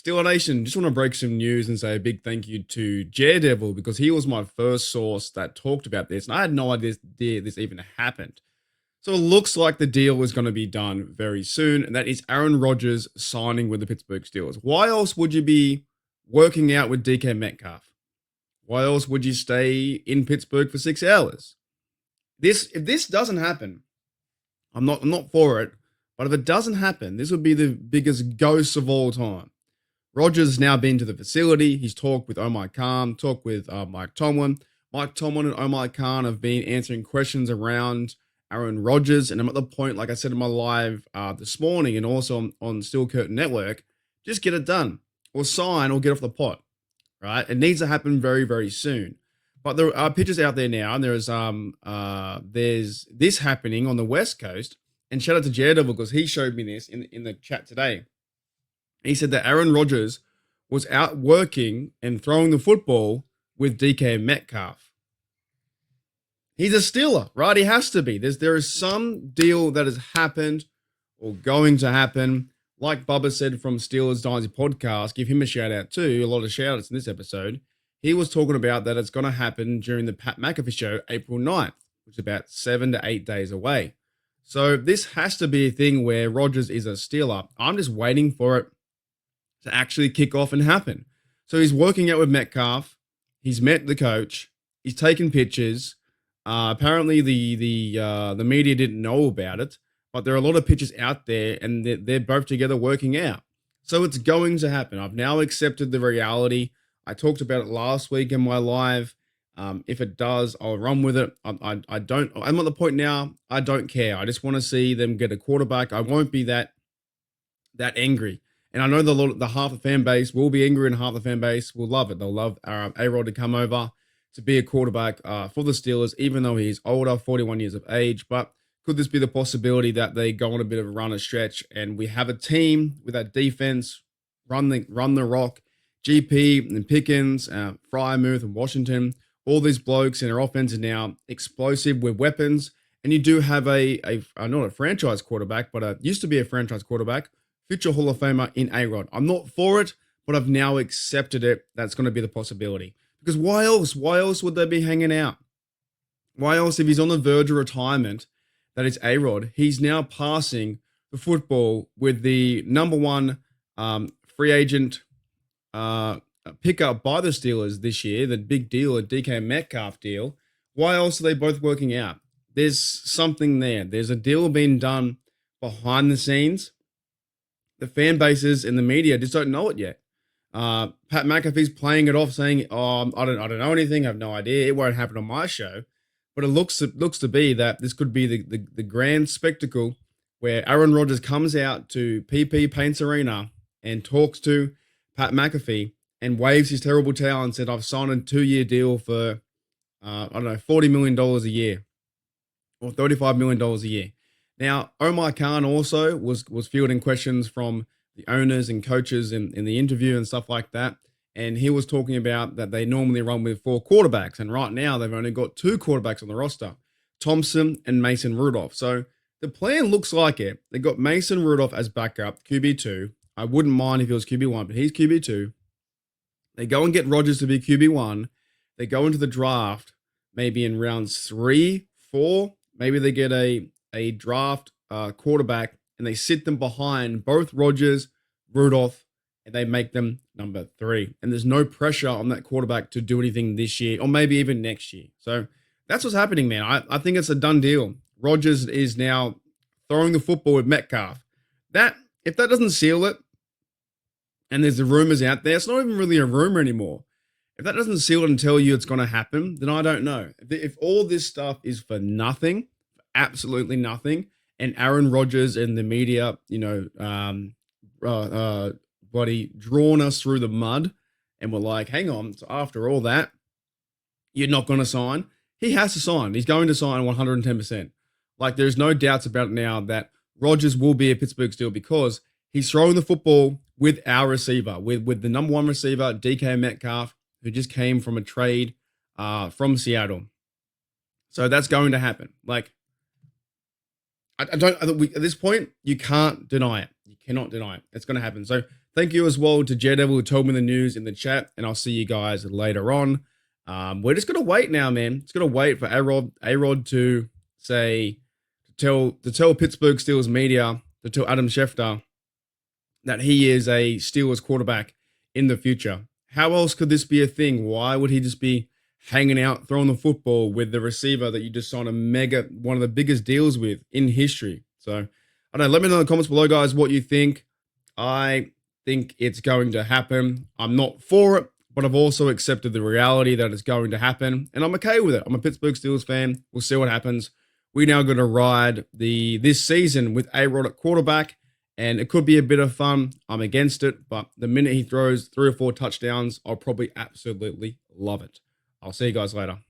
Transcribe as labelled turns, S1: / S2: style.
S1: Steeler Nation, just want to break some news and say a big thank you to Daredevil because he was my first source that talked about this, and I had no idea this even happened. So it looks like the deal is going to be done very soon, and that is Aaron Rodgers signing with the Pittsburgh Steelers. Why else would you be working out with DK Metcalf? Why else would you stay in Pittsburgh for 6 hours? If this doesn't happen, I'm not for it. But if it doesn't happen, this would be the biggest ghost of all time. Rodgers has now been to the facility. He's talked with Omar Khan, talked with Mike Tomlin. Mike Tomlin and Omar Khan have been answering questions around Aaron Rodgers. And I'm at the point, like I said in my live this morning and also on Steel Curtain Network, just get it done or sign or get off the pot, right? It needs to happen very, very soon. But there are pitches out there now, and there's this happening on the West Coast. And shout out to Daredevil because he showed me this in the chat today. He said that Aaron Rodgers was out working and throwing the football with DK Metcalf. He's a Steeler, right? He has to be. There is some deal that has happened or going to happen. Like Bubba said from Steelers Dynasty Podcast, give him a shout out too. A lot of shout outs in this episode. He was talking about that it's going to happen during the Pat McAfee show, April 9th, which is about 7 to 8 days away. So this has to be a thing where Rodgers is a Steeler. I'm just waiting for it to actually kick off and happen. So he's working out with Metcalf. He's met the coach. He's taken pictures. Apparently the media didn't know about it, but there are a lot of pictures out there, and they're both together working out. So it's going to happen. I've now accepted the reality. I talked about it last week in my live. If it does, I'll run with it. I'm at the point now, I don't care. I just want to see them get a quarterback. I won't be that angry. And I know the half the fan base will be angry and half the fan base will love it. They'll love A-Rod to come over to be a quarterback for the Steelers, even though he's older, 41 years of age. But could this be the possibility that they go on a bit of a run, a stretch, and we have a team with that defense, run the rock, GP and Pickens, Frymouth and Washington, all these blokes in their offense are now explosive with weapons. And you do have not a franchise quarterback, but used to be a franchise quarterback, future Hall of Famer in A-Rod. I'm not for it, but I've now accepted it. That's going to be the possibility. Because why else? Why else would they be hanging out? Why else, if he's on the verge of retirement, that is A-Rod, he's now passing the football with the number one free agent pickup by the Steelers this year, the big deal, a DK Metcalf deal. Why else are they both working out? There's something there. There's a deal being done behind the scenes. The fan bases and the media just don't know it yet. Pat McAfee's playing it off, saying, "Oh, I don't know anything. I have no idea. It won't happen on my show." But it looks to be that this could be the grand spectacle where Aaron Rodgers comes out to PP Paints Arena and talks to Pat McAfee and waves his terrible towel and said, "I've signed a 2-year deal for $40 million a year or $35 million a year." Now, Omar Khan also was fielding questions from the owners and coaches in the interview and stuff like that. And he was talking about that they normally run with 4 quarterbacks. And right now, they've only got 2 quarterbacks on the roster, Thompson and Mason Rudolph. So the plan looks like it. They got Mason Rudolph as backup, QB2. I wouldn't mind if he was QB1, but he's QB2. They go and get Rodgers to be QB1. They go into the draft maybe in rounds 3, 4. Maybe they get a draft quarterback and they sit them behind both Rodgers, Rudolph, and they make them number 3. And there's no pressure on that quarterback to do anything this year or maybe even next year. So that's what's happening, man. I think it's a done deal. Rodgers is now throwing the football with Metcalf. If that doesn't seal it, and there's the rumors out there, it's not even really a rumor anymore. If that doesn't seal it and tell you it's going to happen, then I don't know. If all this stuff is for nothing, absolutely nothing, and Aaron Rodgers and the media, bloody drawn us through the mud, and we're like, hang on, so after all that, you're not going to sign? He has to sign. He's going to sign 110%. Like, there's no doubts about it now that Rodgers will be a Pittsburgh Steel because he's throwing the football with our receiver, with the number 1 receiver, DK Metcalf, who just came from a trade from Seattle. So that's going to happen. Like, at this point, you can't deny it. You cannot deny it. It's going to happen. So Thank you as well to Daredevil who told me the news in the chat, and I'll see you guys later on. We're just gonna wait now, man. It's gonna wait for A-Rod to say to tell Pittsburgh Steelers media, to tell Adam Schefter that he is a Steelers quarterback in the future. How else could this be a thing? Why would he just be hanging out, throwing the football with the receiver that you just signed one of the biggest deals with in history? So, I don't know. Let me know in the comments below, guys, what you think. I think it's going to happen. I'm not for it, but I've also accepted the reality that it's going to happen, and I'm okay with it. I'm a Pittsburgh Steelers fan. We'll see what happens. We now got to ride this season with A-Rod at quarterback, and it could be a bit of fun. I'm against it, but the minute he throws 3 or 4 touchdowns, I'll probably absolutely love it. I'll see you guys later.